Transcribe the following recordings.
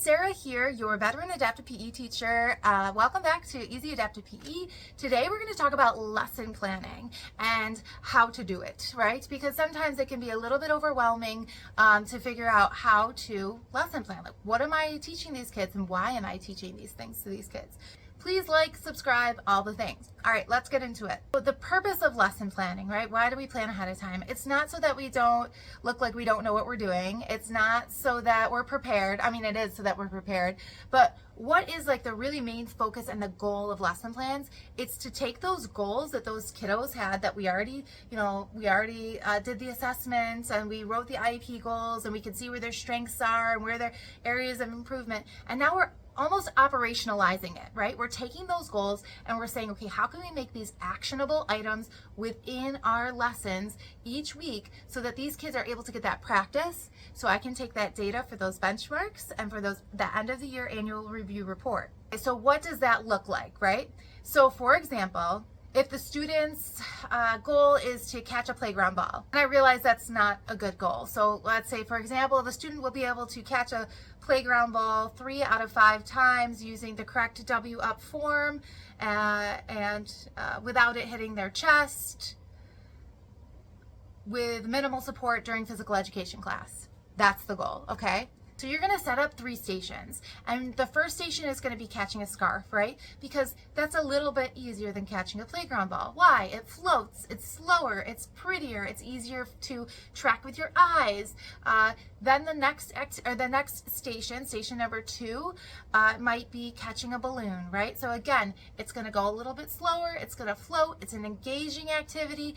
Sarah here, your veteran adaptive PE teacher. Welcome back to Easy Adaptive PE. Today we're going to talk about lesson planning and how to do it, right? Because sometimes it can be a little bit overwhelming to figure out how to lesson plan. Like, what am I teaching these kids and why am I teaching these things to these kids? Please like, subscribe, all the things. All right, let's get into it. So the purpose of lesson planning, right? Why do we plan ahead of time? It's not so that we don't look like we don't know what we're doing. It's not so that we're prepared. I mean, it is so that we're prepared. But what is like the really main focus and the goal of lesson plans? It's to take those goals that those kiddos had that we already did the assessments and we wrote the IEP goals and we can see where their strengths are and where their areas of improvement. And now we're almost operationalizing it, right? We're taking those goals and we're saying, okay, how can we make these actionable items within our lessons each week so that these kids are able to get that practice, so I can take that data for those benchmarks and for the end of the year annual review report. So what does that look like, right? So for example, if the student's goal is to catch a playground ball, and I realize that's not a good goal. So let's say, for example, the student will be able to catch a playground ball 3 out of 5 times using the correct W up form and without it hitting their chest, with minimal support during physical education class. That's the goal, okay? So you're going to set up 3 stations, and the first station is going to be catching a scarf, right? Because that's a little bit easier than catching a playground ball. Why? It floats, it's slower, it's prettier, it's easier to track with your eyes. Then the next station, station number 2, might be catching a balloon, right? So again, it's going to go a little bit slower, it's going to float, it's an engaging activity,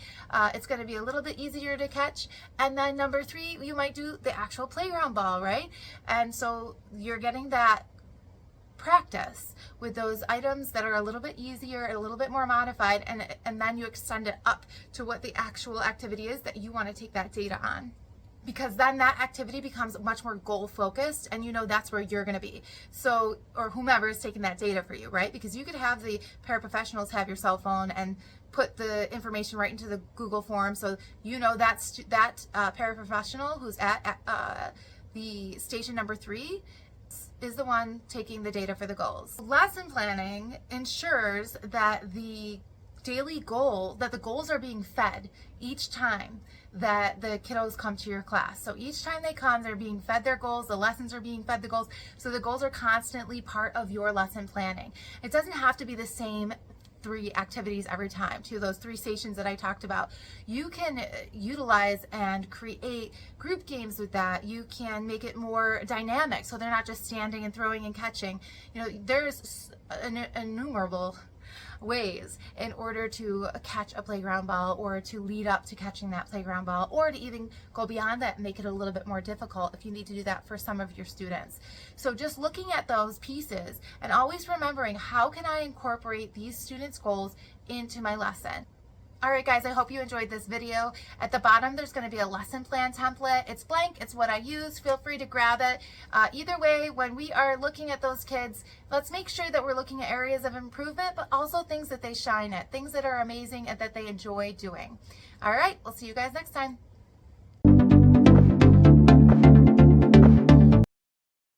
it's going to be a little bit easier to catch. And then number 3, you might do the actual playground ball, right? And so you're getting that practice with those items that are a little bit easier, a little bit more modified, and then you extend it up to what the actual activity is that you want to take that data on. Because then that activity becomes much more goal focused and you know that's where you're going to be. So, or whomever is taking that data for you, right? Because you could have the paraprofessionals have your cell phone and put the information right into the Google form, so you know that paraprofessional who's at the station number 3 is the one taking the data for the goals. Lesson planning ensures that the daily goal, that the goals are being fed each time that the kiddos come to your class. So each time they come, they're being fed their goals, the lessons are being fed the goals, so the goals are constantly part of your lesson planning. It doesn't have to be the same 3 activities every time, to those 3 stations that I talked about. You can utilize and create group games with that. You can make it more dynamic so they're not just standing and throwing and catching. You know, there's innumerable ways in order to catch a playground ball, or to lead up to catching that playground ball, or to even go beyond that and make it a little bit more difficult if you need to do that for some of your students. So just looking at those pieces and always remembering, how can I incorporate these students' goals into my lesson? All right, guys, I hope you enjoyed this video. At the bottom, there's going to be a lesson plan template. It's blank. It's what I use. Feel free to grab it. Either way, when we are looking at those kids, let's make sure that we're looking at areas of improvement, but also things that they shine at, things that are amazing and that they enjoy doing. All right, we'll see you guys next time.